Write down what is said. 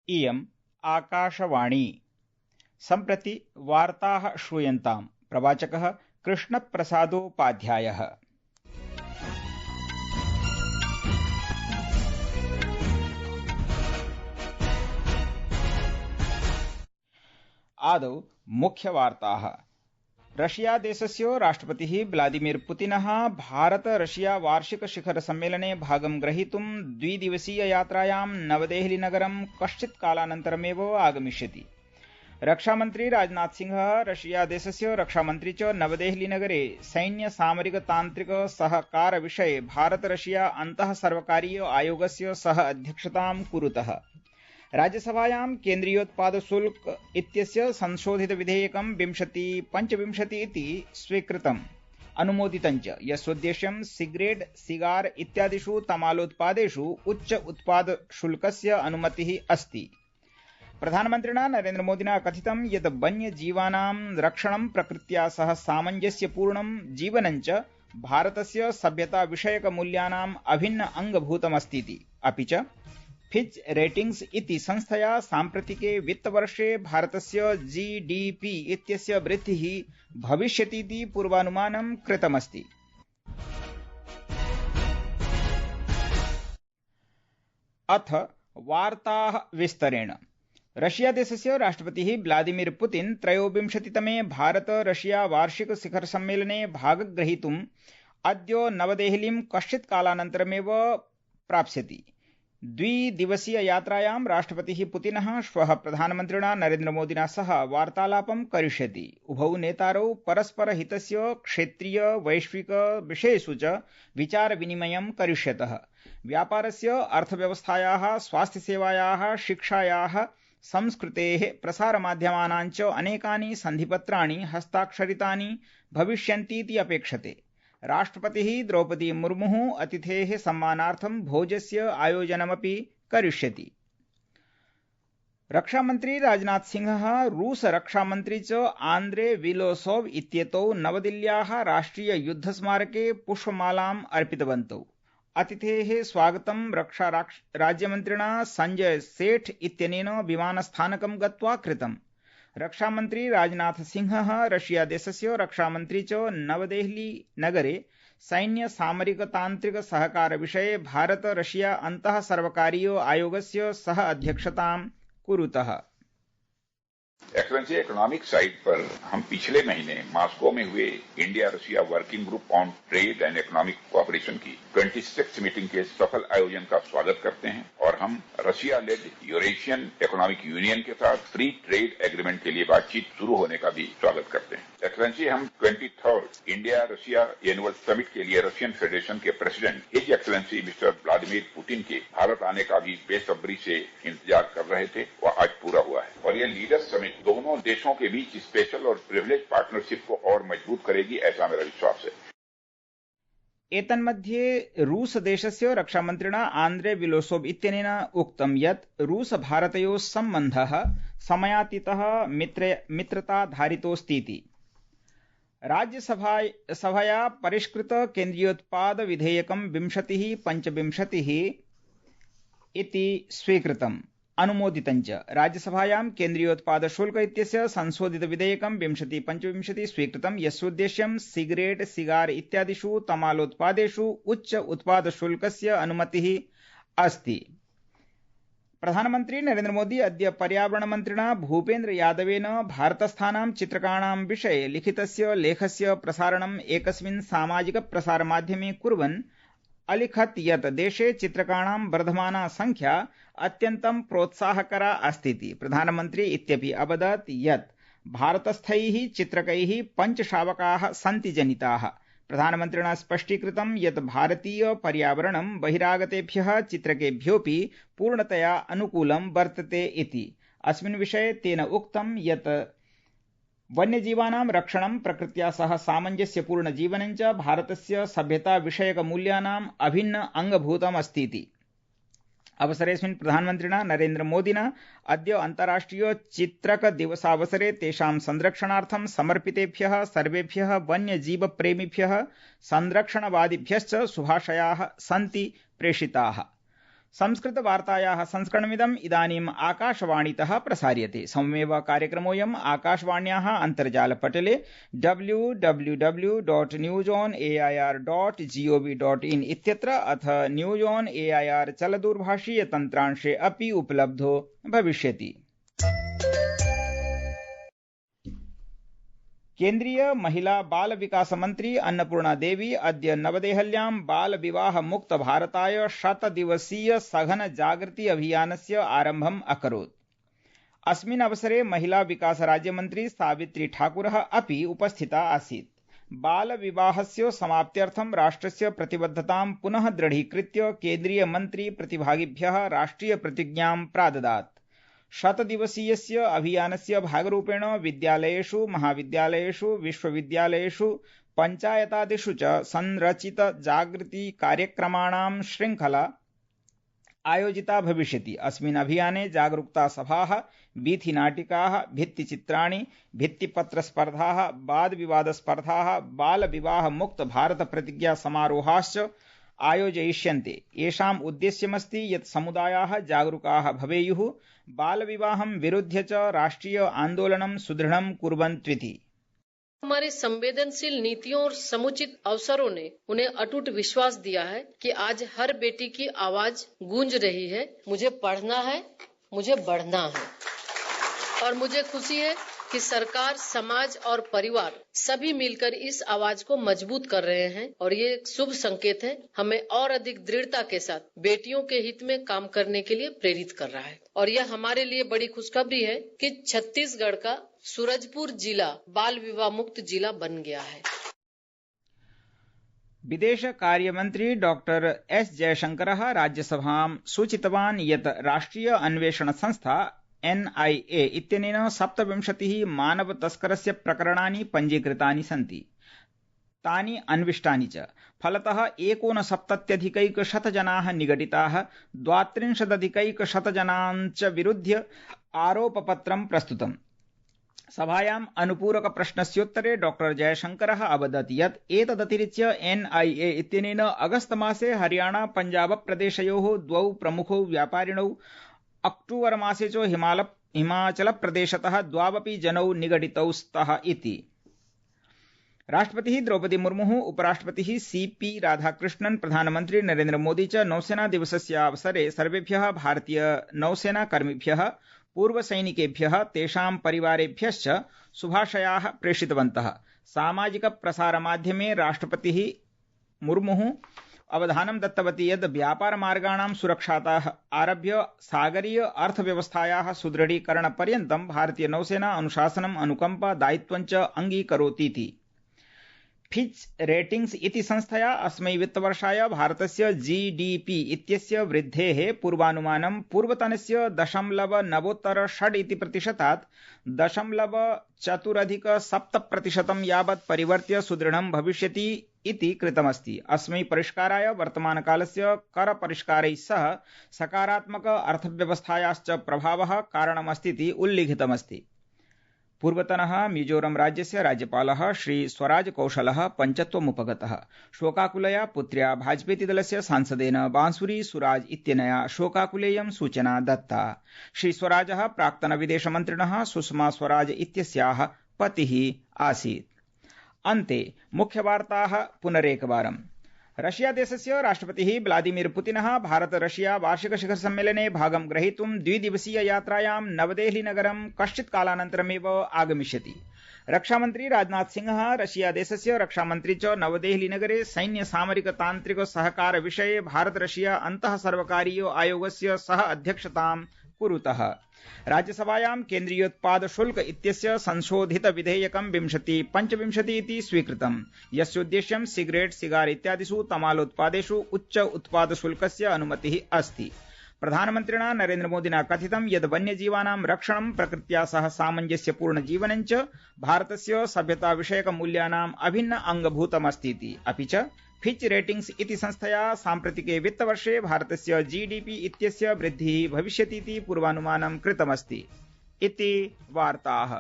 इयम् आकाशवाणी। सम्प्रति वार्ताः श्रूयन्ताम्। प्रवाचकः कृष्णप्रसादोपाध्यायः। आदौ मुख्यवार्ताः। रशिया देशस्य राष्ट्रपतिः व्लादिमीर पुतिनः भारत रशिया वार्षिक शिखर सम्मेलने भागं ग्रहीतुं द्विदिवसीय यात्रायां नवदेहली नगरं कश्चित् कालानन्तरमेव आगमिष्यति। रक्षामन्त्री राजनाथ सिंहः रशिया देशस्य रक्षामन्त्री च नवदेहली नगरे सैन्य सामरिक तान्त्रिक सहकार विषये भारत रशिया अन्तः सर्वकारीय आयोगस्य सह अध्यक्षतां कुरुतः। राज्यसभायां केन्द्रीयोत्पाद शुल्क इत्यस्य संशोधित विधेयकं 2025 इति स्वीकृतम् अनुमोदितं च, यस्योद्देश्यं सिगरेट, सिगार इत्यादिषु तमालोत्पादेषु उच्च उत्पाद शुल्कस्य अनुमतिः अस्ति। प्रधानमन्त्रिणा नरेन्द्र मोदिना कथितं यत् वन्यजीवानां रक्षणं प्रकृत्या सह सामञ्जस्यपूर्णं जीवनं च भारतस्य सभ्यता विषयक मूल्यानाम् अभिन्न अङ्गभूतमस्तीति। अपि च फिच रेटिंग्स इति संस्थया साम्प्रतिके वित्तवर्षे भारतस्य जीडीपी इत्यस्य वृद्धिः भविष्यतीति पूर्वानुमानं कृतमस्ति। अथ वार्ताः विस्तरेण। रशिया देशस्य राष्ट्रपतिः व्लादिमीर पुतिन 23तमे भारत रशिया वार्षिक शिखर सम्मेलने भागग्रहीतुम् अद्य नवदेहलीं कश्चित् कालानन्तरमेव प्राप्स्यति। द्विदिवसीय यात्रायां राष्ट्रपतिः पुतिनः श्वः प्रधानमन्त्रिणा नरेन्द्र मोदिना सह वार्तालापं करिष्यति। उभौ नेतारौ परस्पर हितस्य क्षेत्रीय वैश्विक विषयेषु च विचार विनिमयं करिष्यतः। व्यापारस्य, अर्थव्यवस्थायाः, स्वास्थ्यसेवायाः, शिक्षायाः, संस्कृतेः, प्रसारमाध्यमानां च अनेकानि सन्धिपत्राणि हस्ताक्षरितानि भविष्यन्तीति अपेक्षते। राष्ट्रपतिः द्रौपदी मुर्मुः अतिथेः सम्मानार्थं भोजस्य आयोजनमपि करिष्यति। रक्षामन्त्री राजनाथ सिंहः रूस रक्षामन्त्री च आन्द्रे विलोसोव इत्येतौ नवदिल्ल्याः राष्ट्रिय युद्धस्मारके पुष्पमालाम् अर्पितवन्तौ। अतिथेः स्वागतं रक्षा राज्यमन्त्रिणा संजय सेठ इत्यनेन विमानस्थानकं गत्वा कृतम्। रक्षामन्त्री राजनाथ सिंहः रशिया देशस्य रक्षामन्त्री च नवदेहली नगरे सैन्य सामरिक तान्त्रिक सहकार विषये भारत रशिया अन्तः सर्वकारीय आयोगस्य सह अध्यक्षतां कुरुतः। एक्सेलेंसी इकोनॉमिक साइड पर हम पिछले महीने मॉस्को में हुए India Russia working group on trade and economic cooperation की 26th मीटिंग के सफल आयोजन का स्वागत करते हैं और हम Russia led Eurasian Economic Union के साथ फ्री ट्रेड एग्रीमेंट के लिए बातचीत शुरू होने का भी स्वागत करते हैं। एक्सेलेंसी, हम 23rd India Russia annual summit के लिए रशियन फेडरेशन के president his excellency mister Vladimir Putin के भारत आने का भी बेसब्री से इंतजार कर रहे थे। वह आज पूरा हुआ है और यह लीडर्स समिट दोनों देशों के बीच स्पेशल और प्रिविलेज पार्टनरशिप को और मजबूत करेगी, ऐसा मेरा विश्वास है। एतन्मध्ये रूस देशस्य रक्षामन्त्रिणा आन्द्रे विलोसोव इत्यनेन उक्तं यत् रूस भारतयोः सम्बन्धः समयातीतः मित्रताधारितोऽस्तीति। राज्यसभया परिष्कृत केन्द्रीयोत्पाद विधेयकं 2025 इति स्वीकृतम् अनुमोदितं च। राज्यसभायां केन्द्रीयोत्पाद शुल्क इत्यस्य संशोधित विधेयकं 2025 स्वीकृतं, यस्योद्देश्यं सिगरेट, सिगार इत्यादिषु तमालोत्पादेषु उच्च उत्पाद शुल्कस्य अनुमतिः अस्ति। प्रधानमन्त्री नरेन्द्र मोदी अद्य पर्यावरणमन्त्रिणा भूपेन्द्र यादवेन भारतस्थानां चित्रकाणां विषये लिखितस्य लेखस्य प्रसारणम् एकस्मिन् सामाजिक प्रसारमाध्यमे कुर्वन् अलिखत् यत् देशे चित्रकाणां वर्धमाना संख्या अत्यन्तं प्रोत्साहकरा अस्तीति। प्रधानमन्त्री इत्यपि अवदत् यत् भारतस्थैः चित्रकैः पञ्चशावकाः सन्ति जनिताः। प्रधानमन्त्रिणा स्पष्टीकृतं यत् भारतीय पर्यावरणं बहिरागतेभ्यः चित्रकेभ्योऽपि पूर्णतया अनुकूलं वर्तते इति। अस्मिन् विषये तेन उक्तं यत् वन्यजीवानां रक्षणं प्रकृत्या सह सामञ्जस्यपूर्ण जीवनं च भारतस्य सभ्यता विषयक मूल्यानाम् अभिन्न अङ्गभूतमस्तीति। अवसरेऽस्मिन् प्रधानमन्त्रिणा नरेन्द्र मोदिना अद्य अन्ताराष्ट्रिय चित्रक दिवसावसरे तेषां संरक्षणार्थं समर्पितेभ्यः सर्वेभ्यः वन्यजीवप्रेमिभ्यः संरक्षणवादिभ्यश्च शुभाशयाः सन्ति प्रेषिताः। संस्कृतवार्तायाः संस्करणमिदम् इदानीम् आकाशवाणीतः प्रसार्यते। सममेव कार्यक्रमोऽयम् आकाशवाण्याः अन्तर्जालपटले www.newsonair.gov.in इत्यत्र अथ न्यूज ऑन एआईआर चलदूरभाषीय तन्त्रांशे अपि उपलब्धो भविष्यति। केन्द्रीय महिला बाल विकास मन्त्री अन्नपूर्णा देवी अद्य नवदेहल्यां बाल विवाह मुक्त भारताय 100 दिवसीय सघन जागृति अभियानस्य आरम्भम् अकरोत्। अस्मिन् अवसरे महिला विकास राज्यमन्त्री सावित्री ठाकुरः अपि उपस्थिता आसीत्। बाल विवाहस्य समाप्त्यर्थं राष्ट्रस्य प्रतिबद्धतां पुनः दृढीकृत्य केन्द्रीय मन्त्री प्रतिभागिभ्यः राष्ट्रिय प्रतिज्ञां प्राददात्। 100 दिवसीयस्य अभियानस्य भागरूपेण विद्यालयेषु, महाविद्यालयेषु, विश्वविद्यालयेषु, पञ्चायतादिषु च संरचित जागृति कार्यक्रमाणां श्रृंखला आयोजिता भविष्यति। अस्मिन् अभियाने जागरूकता सभाः, वीथिनाटिकाः, भित्तिचित्राणि, भित्तिपत्रस्पर्धाः, वादविवादस्पर्धाः, बाल विवाह मुक्त भारत प्रतिज्ञा समारोहाश्च आयोजयिष्यन्ते। येषाम् उद्देश्यमस्ति यत् समुदायाः जागरूकाः भवेयुः, बालविवाहं विरुध्य च राष्ट्रिय आन्दोलनं सुदृढं कुर्वन्त्विति। हमारी संवेदनशील नीतियों और समुचित अवसरों ने उन्हें अटूट विश्वास दिया है कि आज हर बेटी की आवाज गूंज रही है। मुझे पढ़ना है, मुझे बढ़ना है, और मुझे खुशी है कि सरकार, समाज और परिवार सभी मिलकर इस आवाज को मजबूत कर रहे हैं और ये एक शुभ संकेत है। हमें और अधिक दृढ़ता के साथ बेटियों के हित में काम करने के लिए प्रेरित कर रहा है। और यह हमारे लिए बड़ी खुशखबरी है कि छत्तीसगढ़ का सूरजपुर जिला बाल विवाह मुक्त जिला बन गया है। विदेश कार्यमन्त्री डॉक्टर एस जयशंकरः राज्यसभां सूचितवान् यत् राष्ट्रिय अन्वेषण संस्था NIA इत्यनेन 27 मानव तस्करस्य प्रकरणानि पञ्जीकृतानि सन्ति। तानि अन्विष्टानि च। फलतः 69,100 जनाः निगडिताः, 32,100 जनान् च विरुध्य आरोपपत्रं प्रस्तुतम्। सभायाम् अनुपूरक प्रश्नस्योत्तरे डॉक्टर जयशंकरः अवदत् यत् एतदतिरिच्य NIA इत्यनेन अगस्त मासे हरियाणा पंजाब प्रदेशयोः 2 प्रमुखौ व्यापारिणौ, अक्टूबर मासे च हिमाचल प्रदेशतः 2 जनौ निगडितौ स्तः इति। राष्ट्रपतिः द्रौपदी मुर्मुः, उपराष्ट्रपतिः CP राधाकृष्णन्, प्रधानमन्त्री नरेन्द्र मोदी च नौसेना दिवसस्य अवसरे सर्वेभ्यः भारतीय नौसेना कर्मिभ्यः, पूर्वसैनिकेभ्यः, तेषां परिवारेभ्यश्च शुभाशयाः प्रेषितवन्तः। सामाजिक प्रसारमाध्यमे राष्ट्रपतिः मुर्मुः अवधानं दत्तवती यत् व्यापारमार्गाणां सुरक्षातः आरभ्य सागरीय अर्थव्यवस्थायाः सुदृढीकरणपर्यन्तं भारतीय नौसेना अनुशासनम्, अनुकम्पा, दायित्वं च अङ्गीकरोतीति। फिच रेटिंग्स इति संस्थया अस्मै वित्तवर्षाय भारतस्य GDP इत्यस्य वृद्धेः पूर्वानुमानं पूर्वतनस्य 0.9% इति प्रतिशतात् 0.4% यावत् परिवर्त्य सुदृढं भविष्यति इति कृतमस्ति। अस्मै परिष्काराय वर्तमानकालस्य कर परिष्कारैः सह सकारात्मक अर्थव्यवस्थायाश्च प्रभावः कारणमस्तीति उल्लिखितमस्ति। पूर्वतनः मिजोरम राज्यस्य राज्यपालः श्री स्वराज कौशलः पञ्चत्वमुपगतः। शोकाकुलया पुत्र्या भाजपेतिदलस्य सांसदेन बांसुरी सुराज इत्यनया शोकाकुलेयं सूचना दत्ता। श्री स्वराजः प्राक्तनविदेशमन्त्रिणः सुषमा स्वराज इत्यस्याः पतिः आसीत्। अन्ते मुख्यवार्ताः पुनरेकवारम्। रशिया देशस्य राष्ट्रपतिः व्लादिमीर पुतिनः भारत रशिया वार्षिक शिखर सम्मेलने भागं ग्रहीतुं 2 दिवसीय यात्रायां नवदेहली नगरं कश्चित् कालानन्तरमेव आगमिष्यति। रक्षामन्त्री राजनाथ सिंहः रशिया देशस्य रक्षामन्त्री च नवदेहली नगरे सैन्य सामरिक तान्त्रिक सहकार विषये भारत रशिया अन्तः सर्वकारीय आयोगस्य सह अध्यक्षतां कुरुतः। राज्यसभायां केन्द्रीयोत्पाद शुल्क इत्यस्य संशोधित विधेयकं 2025 इति स्वीकृतम्, यस्योद्देश्यं सिगरेट, सिगार इत्यादिषु तमालोत्पादेषु उच्च उत्पाद शुल्कस्य अनुमतिः अस्ति। प्रधानमन्त्रिणा नरेन्द्र मोदिना कथितं यत् वन्यजीवानां रक्षणं, प्रकृत्या सह सामञ्जस्यपूर्ण जीवनं च भारतस्य सभ्यता विषयक मूल्यानाम् अभिन्न अङ्गभूतमस्तीति। अपि च फिच रेटिंग्स इति संस्थया साम्प्रतिके वित्तवर्षे भारतस्य GDP इत्यस्य वृद्धिः भविष्यतीति पूर्वानुमानं कृतमस्ति। इति वार्ताः।